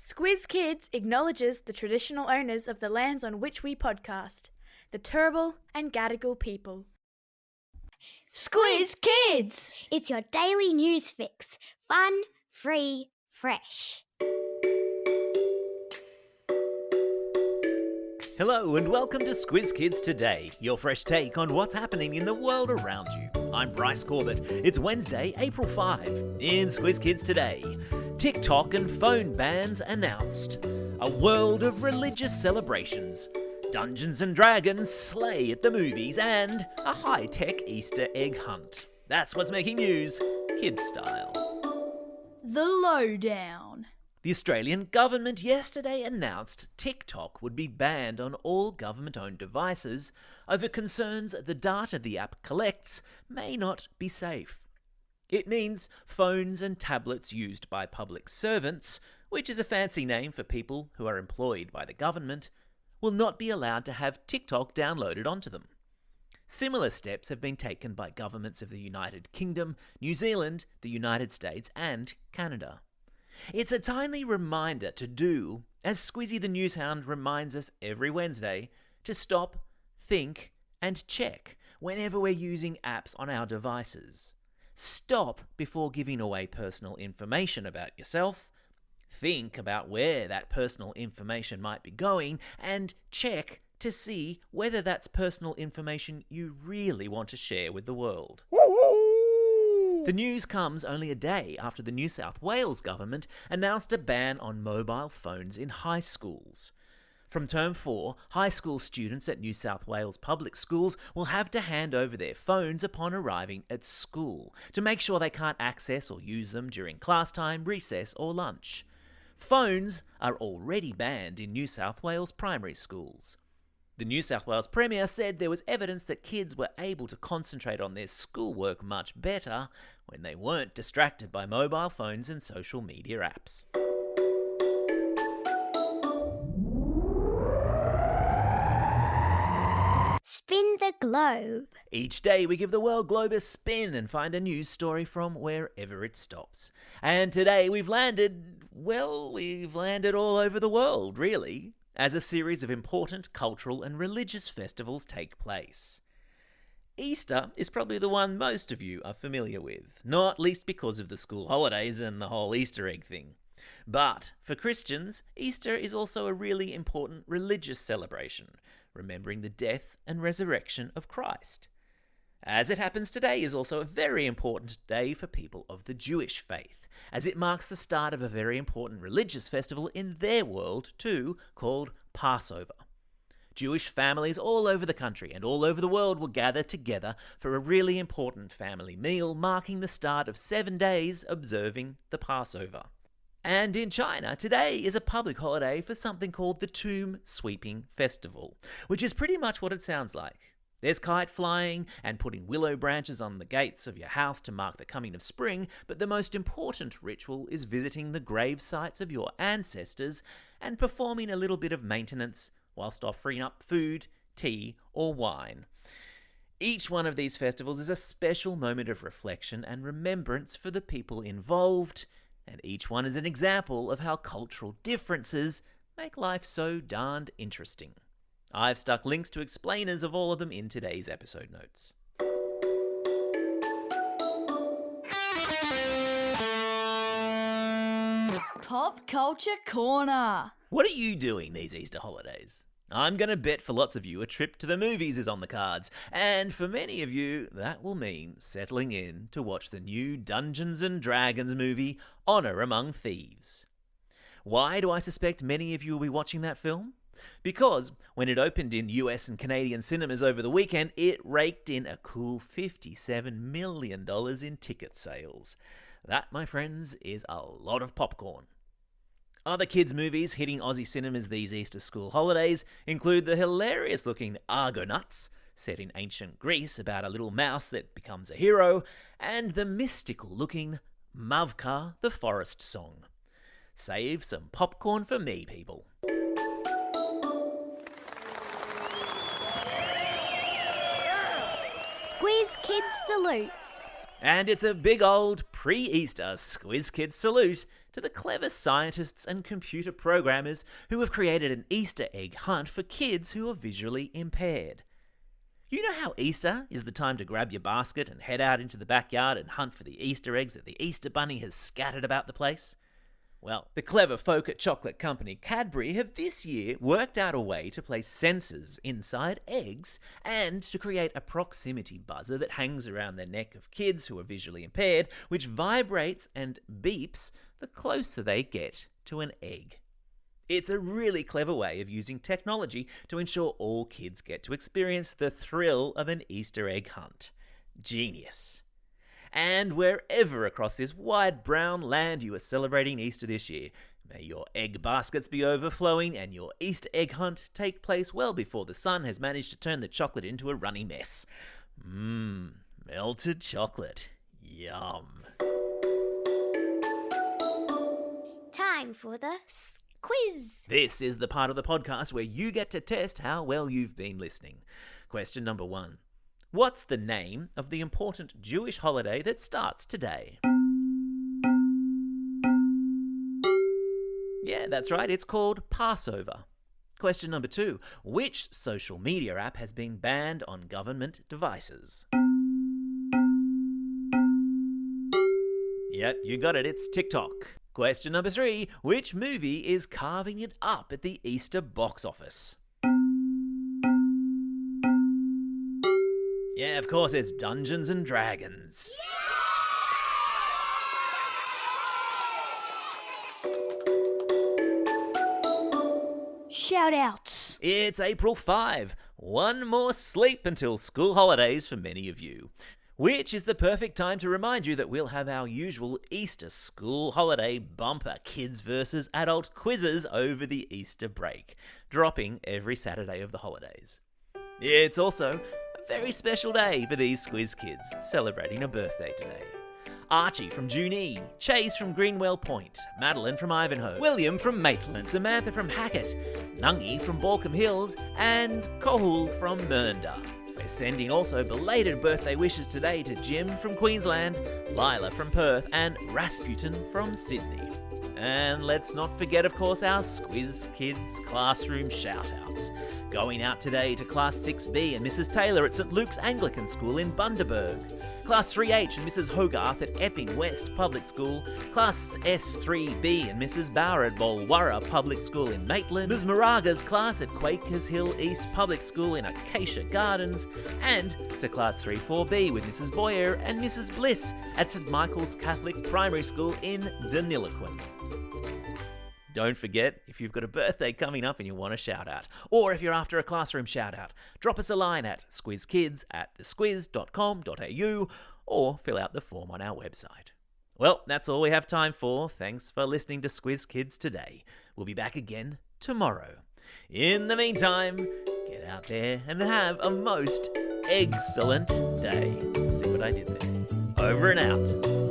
Squiz Kids acknowledges the traditional owners of the lands on which we podcast, the Turrbal and Gadigal people. Squiz Kids! It's your daily news fix. Fun, free, fresh. Hello and welcome to Squiz Kids Today, your fresh take on what's happening in the world around you. I'm Bryce Corbett. It's Wednesday, April 5. In Squiz Kids Today, TikTok and phone bans announced. A world of religious celebrations. Dungeons and Dragons slay at the movies and a high-tech Easter egg hunt. That's what's making news, kids style. The lowdown. The Australian government yesterday announced TikTok would be banned on all government-owned devices over concerns the data the app collects may not be safe. It means phones and tablets used by public servants, which is a fancy name for people who are employed by the government, will not be allowed to have TikTok downloaded onto them. Similar steps have been taken by governments of the United Kingdom, New Zealand, the United States and Canada. It's a timely reminder to do, as Squizzy the Newshound reminds us every Wednesday, to stop, think and check whenever we're using apps on our devices. Stop before giving away personal information about yourself. Think about where that personal information might be going and check to see whether that's personal information you really want to share with the world. The news comes only a day after the New South Wales government announced a ban on mobile phones in high schools. From Term 4, high school students at New South Wales public schools will have to hand over their phones upon arriving at school to make sure they can't access or use them during class time, recess or lunch. Phones are already banned in New South Wales primary schools. The New South Wales Premier said there was evidence that kids were able to concentrate on their schoolwork much better when they weren't distracted by mobile phones and social media apps. Spin the globe. Each day we give the world globe a spin and find a news story from wherever it stops. And today we've landed all over the world, really, as a series of important cultural and religious festivals take place. Easter is probably the one most of you are familiar with, not least because of the school holidays and the whole Easter egg thing. But for Christians, Easter is also a really important religious celebration, remembering the death and resurrection of Christ. As it happens, today is also a very important day for people of the Jewish faith, as it marks the start of a very important religious festival in their world too, called Passover. Jewish families all over the country and all over the world will gather together for a really important family meal, marking the start of 7 days observing the Passover. And in China, today is a public holiday for something called the Tomb Sweeping Festival, which is pretty much what it sounds like. There's kite flying and putting willow branches on the gates of your house to mark the coming of spring, but the most important ritual is visiting the grave sites of your ancestors and performing a little bit of maintenance whilst offering up food, tea or wine. Each one of these festivals is a special moment of reflection and remembrance for the people involved, and each one is an example of how cultural differences make life so darned interesting. I've stuck links to explainers of all of them in today's episode notes. Pop Culture Corner. What are you doing these Easter holidays? I'm going to bet for lots of you a trip to the movies is on the cards, and for many of you that will mean settling in to watch the new Dungeons and Dragons movie, Honor Among Thieves. Why do I suspect many of you will be watching that film? Because when it opened in US and Canadian cinemas over the weekend, it raked in a cool $57 million in ticket sales. That, my friends, is a lot of popcorn. Other kids' movies hitting Aussie cinemas these Easter school holidays include the hilarious-looking Argonauts, set in ancient Greece about a little mouse that becomes a hero, and the mystical-looking Mavka the Forest Song. Save some popcorn for me, people. Squiz Kids salutes. And it's a big old pre-Easter Squiz Kids salute to the clever scientists and computer programmers who have created an Easter egg hunt for kids who are visually impaired. You know how Easter is the time to grab your basket and head out into the backyard and hunt for the Easter eggs that the Easter Bunny has scattered about the place? Well, the clever folk at chocolate company Cadbury have this year worked out a way to place sensors inside eggs and to create a proximity buzzer that hangs around the neck of kids who are visually impaired, which vibrates and beeps the closer they get to an egg. It's a really clever way of using technology to ensure all kids get to experience the thrill of an Easter egg hunt. Genius. And wherever across this wide brown land you are celebrating Easter this year, may your egg baskets be overflowing and your Easter egg hunt take place well before the sun has managed to turn the chocolate into a runny mess. Melted chocolate. Yum. Time for the quiz. This is the part of the podcast where you get to test how well you've been listening. Question number 1. What's the name of the important Jewish holiday that starts today? Yeah, that's right, it's called Passover. Question number 2. Which social media app has been banned on government devices? Yep, you got it, it's TikTok. Question number 3. Which movie is carving it up at the Easter box office? Yeah, of course, it's Dungeons and Dragons. Shout-outs. It's April 5. One more sleep until school holidays for many of you. Which is the perfect time to remind you that we'll have our usual Easter school holiday bumper kids versus adult quizzes over the Easter break, dropping every Saturday of the holidays. It's also a very special day for these Squiz Kids, celebrating a birthday today. Archie from Junee, Chase from Greenwell Point, Madeline from Ivanhoe, William from Maitland, Samantha from Hackett, Nungi from Balcombe Hills, and Kohul from Mernda. We're sending also belated birthday wishes today to Jim from Queensland, Lila from Perth, and Rasputin from Sydney. And let's not forget, of course, our Squiz Kids classroom shout-outs. Going out today to Class 6B and Mrs. Taylor at St Luke's Anglican School in Bundaberg, Class 3H and Mrs. Hogarth at Epping West Public School, Class S3B and Mrs. Bauer at Bolwarra Public School in Maitland, Ms. Maraga's class at Quakers Hill East Public School in Acacia Gardens, and to Class 3-4B with Mrs. Boyer and Mrs. Bliss at St Michael's Catholic Primary School in Deniliquin. Don't forget, if you've got a birthday coming up and you want a shout-out, or if you're after a classroom shout-out, drop us a line at squizkids@thesquiz.com.au or fill out the form on our website. Well, that's all we have time for. Thanks for listening to Squiz Kids today. We'll be back again tomorrow. In the meantime, get out there and have a most excellent day. See what I did there? Over and out.